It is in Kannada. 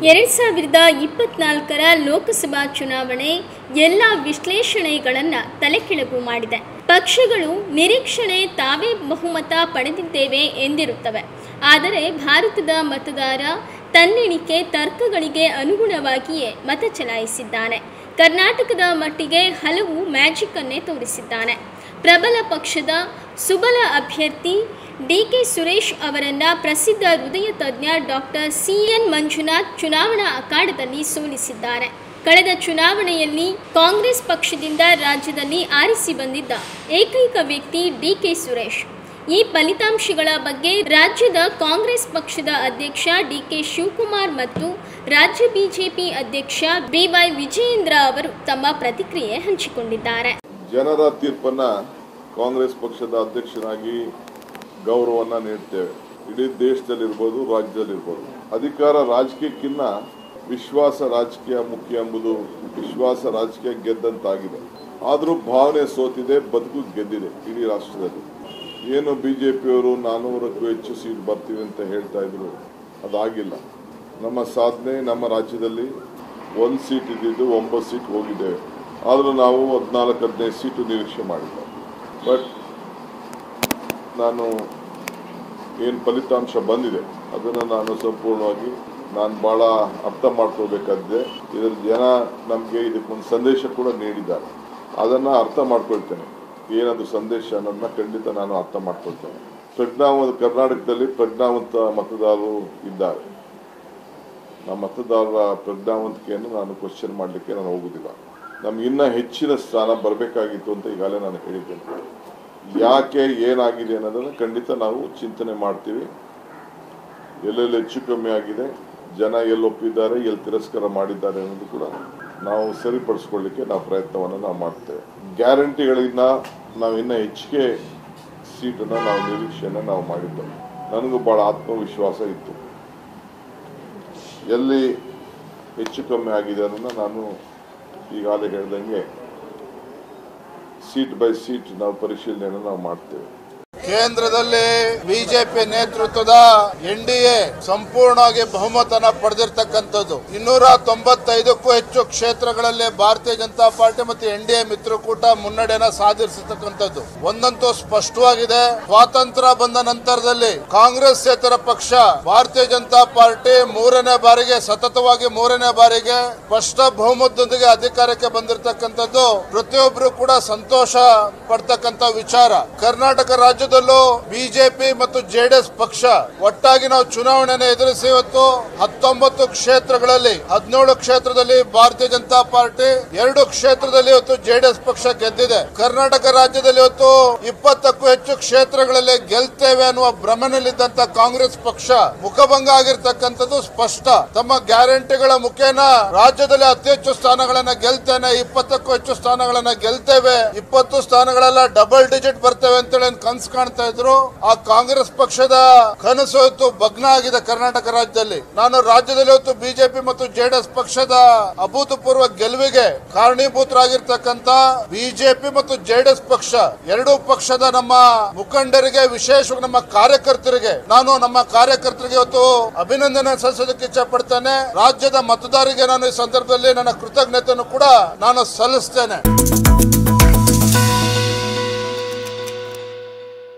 2024ರ ಲೋಕಸಭಾ ಚುನಾವಣೆ ಎಲ್ಲ ವಿಶ್ಲೇಷಣೆಗಳನ್ನು ತಲೆಕೆಳಗು ಮಾಡಿದೆ. ಪಕ್ಷಗಳು ನಿರೀಕ್ಷಣೆ ತಾವೇ ಬಹುಮತ ಪಡೆದಿದ್ದೇವೆ ಎಂದಿರುತ್ತವೆ. ಆದರೆ ಭಾರತದ ಮತದಾರ ತನ್ನೆಣಿಕೆ ತರ್ಕಗಳಿಗೆ ಅನುಗುಣವಾಗಿಯೇ ಮತ ಚಲಾಯಿಸಿದ್ದಾನೆ. ಕರ್ನಾಟಕದ ಮಟ್ಟಿಗೆ ಹಲವು ಮ್ಯಾಜಿಕ್ ಅನ್ನೇ ತೋರಿಸಿದ್ದಾನೆ. ಪ್ರಬಲ ಪಕ್ಷದ ಸುಬಲ ಅಭ್ಯರ್ಥಿ ಡಿಕೆ ಸುರೇಶ್ ಅವರನ್ನು ಪ್ರಸಿದ್ಧ ಹೃದಯ ತಜ್ಞ ಡಾಕ್ಟರ್ CN ಮಂಜುನಾಥ್ ಚುನಾವಣಾ ಅಖಾಡದಲ್ಲಿ ಸೋಲಿಸಿದ್ದಾರೆ. ಕಳೆದ ಚುನಾವಣೆಯಲ್ಲಿ ಕಾಂಗ್ರೆಸ್ ಪಕ್ಷದಿಂದ ರಾಜ್ಯದಲ್ಲಿ ಆರಿಸಿ ಬಂದಿದ್ದ ಏಕೈಕ ವ್ಯಕ್ತಿ ಡಿಕೆ ಸುರೇಶ್. ಈ ಫಲಿತಾಂಶಗಳ ಬಗ್ಗೆ ರಾಜ್ಯದ ಕಾಂಗ್ರೆಸ್ ಪಕ್ಷದ ಅಧ್ಯಕ್ಷ ಡಿಕೆ ಶಿವಕುಮಾರ್ ಮತ್ತು ರಾಜ್ಯ ಬಿಜೆಪಿ ಅಧ್ಯಕ್ಷ BY ವಿಜಯೇಂದ್ರ ಅವರು ತಮ್ಮ ಪ್ರತಿಕ್ರಿಯೆ ಹಂಚಿಕೊಂಡಿದ್ದಾರೆ. ಜನರ ತೀರ್ಪನ್ನ ಕಾಂಗ್ರೆಸ್ ಪಕ್ಷದ ಅಧ್ಯಕ್ಷನಾಗಿ ಗೌರವವನ್ನು ನೀಡ್ತೇವೆ. ಇಡೀ ದೇಶದಲ್ಲಿರ್ಬೋದು, ರಾಜ್ಯದಲ್ಲಿರ್ಬೋದು. ಅಧಿಕಾರ ರಾಜಕೀಯಕ್ಕಿಂತ ವಿಶ್ವಾಸ ರಾಜಕೀಯ ಮುಖ್ಯ ಎಂಬುದು ವಿಶ್ವಾಸ ರಾಜಕೀಯ ಗೆದ್ದಂತಾಗಿದೆ. ಆದರೂ ಭಾವನೆ ಸೋತಿದೆ, ಬದುಕು ಗೆದ್ದಿದೆ ಇಡೀ ರಾಷ್ಟ್ರದಲ್ಲಿ. ಏನು ಬಿಜೆಪಿಯವರು 400ಕ್ಕೂ ಹೆಚ್ಚು ಸೀಟ್ ಬರ್ತೀವಿ ಅಂತ ಹೇಳ್ತಾ ಇದ್ರು, ಅದಾಗಿಲ್ಲ. ನಮ್ಮ ಸಾಧನೆ ನಮ್ಮ ರಾಜ್ಯದಲ್ಲಿ 1 ಸೀಟ್ ಇದ್ದಿದ್ದು 9 ಸೀಟ್ ಹೋಗಿದ್ದೇವೆ. ಆದರೂ ನಾವು 14-15 ಸೀಟು ನಿರೀಕ್ಷೆ ಮಾಡಿದ್ದೇವೆ. ಬಟ್ ನಾನು ಏನು ಫಲಿತಾಂಶ ಬಂದಿದೆ ಅದನ್ನು ನಾನು ಸಂಪೂರ್ಣವಾಗಿ ಭಾಳ ಅರ್ಥ ಮಾಡ್ಕೋಬೇಕಾಗಿದೆ. ಇದರ ಜನ ನಮಗೆ ಇದಕ್ಕೊಂದು ಸಂದೇಶ ಕೂಡ ನೀಡಿದ್ದಾರೆ. ಅದನ್ನು ಅರ್ಥ ಮಾಡ್ಕೊಳ್ತೇನೆ. ಏನದು ಸಂದೇಶ ಅನ್ನೋದನ್ನ ಖಂಡಿತ ನಾನು ಅರ್ಥ ಮಾಡ್ಕೊಳ್ತೇನೆ. ಕರ್ನಾಟಕದಲ್ಲಿ ಪ್ರಜ್ಞಾವಂತ ಮತದಾರರು ಇದ್ದಾರೆ. ನಮ್ಮ ಮತದಾರರ ಪ್ರಜ್ಞಾವಂತಿಕೆಯನ್ನು ನಾನು ಕ್ವಶನ್ ಮಾಡಲಿಕ್ಕೆ ನಾನು ಹೋಗುವುದಿಲ್ಲ. ನಮ್ಗೆ ಇನ್ನೂ ಹೆಚ್ಚಿನ ಸ್ಥಾನ ಬರಬೇಕಾಗಿತ್ತು ಅಂತ ಈಗಾಗಲೇ ನಾನು ಹೇಳಿದ್ದೇನೆ. ಯಾಕೆ ಏನಾಗಿದೆ ಅನ್ನೋದನ್ನು ಖಂಡಿತ ನಾವು ಚಿಂತನೆ ಮಾಡ್ತೀವಿ. ಎಲ್ಲೆಲ್ಲಿ ಹೆಚ್ಚು ಕಮ್ಮಿ ಆಗಿದೆ, ಜನ ಎಲ್ಲಿ ಒಪ್ಪಿದ್ದಾರೆ, ಎಲ್ಲಿ ತಿರಸ್ಕಾರ ಮಾಡಿದ್ದಾರೆ ಅನ್ನೋದು ಕೂಡ ನಾವು ಸರಿಪಡಿಸ್ಕೊಳ್ಳಿಕ್ಕೆ ನಾವು ಪ್ರಯತ್ನವನ್ನು ನಾವು ಮಾಡ್ತೇವೆ. ಗ್ಯಾರಂಟಿಗಳಿಂದ ನಾವು ಇನ್ನೂ ಹೆಚ್ಚಿಗೆ ಸೀಟನ್ನು ನಾವು ನಿರೀಕ್ಷೆಯನ್ನು ನಾವು ಮಾಡಿದ್ದೇವೆ. ನನಗೂ ಭಾಳ ಆತ್ಮವಿಶ್ವಾಸ ಇತ್ತು. ಎಲ್ಲಿ ಹೆಚ್ಚು ಕಮ್ಮಿ ಆಗಿದೆ ಅನ್ನೋದನ್ನು ನಾನು ಈಗಾಗಲೇ ಹೇಳ್ದಂಗೆ ಸೀಟ್ ಬೈ ಸೀಟ್ ನಾವು ಪರಿಶೀಲನೆಯನ್ನು ನಾವು ಮಾಡ್ತೇವೆ. ಕೇಂದ್ರದಲ್ಲಿ ಬಿಜೆಪಿ ನೇತೃತ್ವದ NDA ಸಂಪೂರ್ಣವಾಗಿ ಬಹುಮತನ ಪಡೆದಿರ್ತಕ್ಕಂಥದ್ದು. 295ಕ್ಕೂ ಹೆಚ್ಚು ಕ್ಷೇತ್ರಗಳಲ್ಲಿ ಭಾರತೀಯ ಜನತಾ ಪಾರ್ಟಿ ಮತ್ತು NDA ಮಿತ್ರಕೂಟ ಮುನ್ನಡೆಯನ್ನ ಸಾಧಿಸಿರ್ತಕ್ಕಂಥದ್ದು ಒಂದಂತೂ ಸ್ಪಷ್ಟವಾಗಿದೆ. ಸ್ವಾತಂತ್ರ್ಯ ಬಂದ ನಂತರದಲ್ಲಿ ಕಾಂಗ್ರೆಸ್ಸೇತರ ಪಕ್ಷ ಭಾರತೀಯ ಜನತಾ ಪಾರ್ಟಿ ಸತತವಾಗಿ ಮೂರನೇ ಬಾರಿಗೆ ಸ್ಪಷ್ಟ ಬಹುಮತದೊಂದಿಗೆ ಅಧಿಕಾರಕ್ಕೆ ಬಂದಿರತಕ್ಕಂಥದ್ದು ಪ್ರತಿಯೊಬ್ಬರು ಕೂಡ ಸಂತೋಷ ಪಡ್ತಕ್ಕಂಥ ವಿಚಾರ. ಕರ್ನಾಟಕ ರಾಜ್ಯದ ಬಿಜೆಪಿ ಮತ್ತು JDS ಪಕ್ಷ ಒಟ್ಟಾಗಿ ನಾವು ಚುನಾವಣೆಯನ್ನು ಎದುರಿಸಿ ಇವತ್ತು 19 ಕ್ಷೇತ್ರಗಳಲ್ಲಿ 17 ಕ್ಷೇತ್ರದಲ್ಲಿ ಭಾರತೀಯ ಜನತಾ ಪಾರ್ಟಿ, 2 ಕ್ಷೇತ್ರದಲ್ಲಿ ಇವತ್ತು JDS ಪಕ್ಷ ಗೆದ್ದಿದೆ. ಕರ್ನಾಟಕ ರಾಜ್ಯದಲ್ಲಿ ಇವತ್ತು 20ಕ್ಕೂ ಹೆಚ್ಚು ಕ್ಷೇತ್ರಗಳಲ್ಲಿ ಗೆಲ್ತೇವೆ ಅನ್ನುವ ಭ್ರಮೆನಲ್ಲಿದ್ದಂತ ಕಾಂಗ್ರೆಸ್ ಪಕ್ಷ ಮುಖಭಂಗ ಆಗಿರ್ತಕ್ಕಂಥದ್ದು ಸ್ಪಷ್ಟ. ತಮ್ಮ ಗ್ಯಾರಂಟಿಗಳ ಮುಖೇನ ರಾಜ್ಯದಲ್ಲಿ ಅತಿ ಹೆಚ್ಚು ಸ್ಥಾನಗಳನ್ನ ಗೆಲ್ತೇನೆ, 20ಕ್ಕೂ ಹೆಚ್ಚು ಸ್ಥಾನಗಳನ್ನ ಗೆಲ್ತೇವೆ, 20 ಸ್ಥಾನಗಳೆಲ್ಲ ಡಬಲ್ ಡಿಜಿಟ್ ಬರ್ತೇವೆ ಅಂತೇಳಿ ಕನಸು ಕಾಣ್ತಾ ಇದ್ರು. ಆ ಕಾಂಗ್ರೆಸ್ ಪಕ್ಷದ ಕನಸು ಇವತ್ತು ಭಗ್ನ ಆಗಿದೆ ಕರ್ನಾಟಕ ರಾಜ್ಯದಲ್ಲಿ. ನಾನು ರಾಜ್ಯದಲ್ಲಿ ಇವತ್ತು ಬಿಜೆಪಿ ಮತ್ತು JDS ಪಕ್ಷದ ಅಭೂತಪೂರ್ವ ಗೆಲುವಿಗೆ ಕಾರಣೀಭೂತರಾಗಿರ್ತಕ್ಕಂಥ ಬಿಜೆಪಿ ಮತ್ತು JDS ಪಕ್ಷ ಎರಡೂ ಪಕ್ಷದ ನಮ್ಮ ಮುಖಂಡರಿಗೆ, ವಿಶೇಷವಾಗಿ ನಮ್ಮ ಕಾರ್ಯಕರ್ತರಿಗೆ ಇವತ್ತು ಅಭಿನಂದನೆ ಸಲ್ಲಿಸೋದಕ್ಕೆ ಇಚ್ಛೆ ಪಡ್ತೇನೆ. ರಾಜ್ಯದ ಮತದಾರರಿಗೆ ನಾನು ಈ ಸಂದರ್ಭದಲ್ಲಿ ನನ್ನ ಕೃತಜ್ಞತೆಯನ್ನು ಕೂಡ ನಾನು ಸಲ್ಲಿಸ್ತೇನೆ.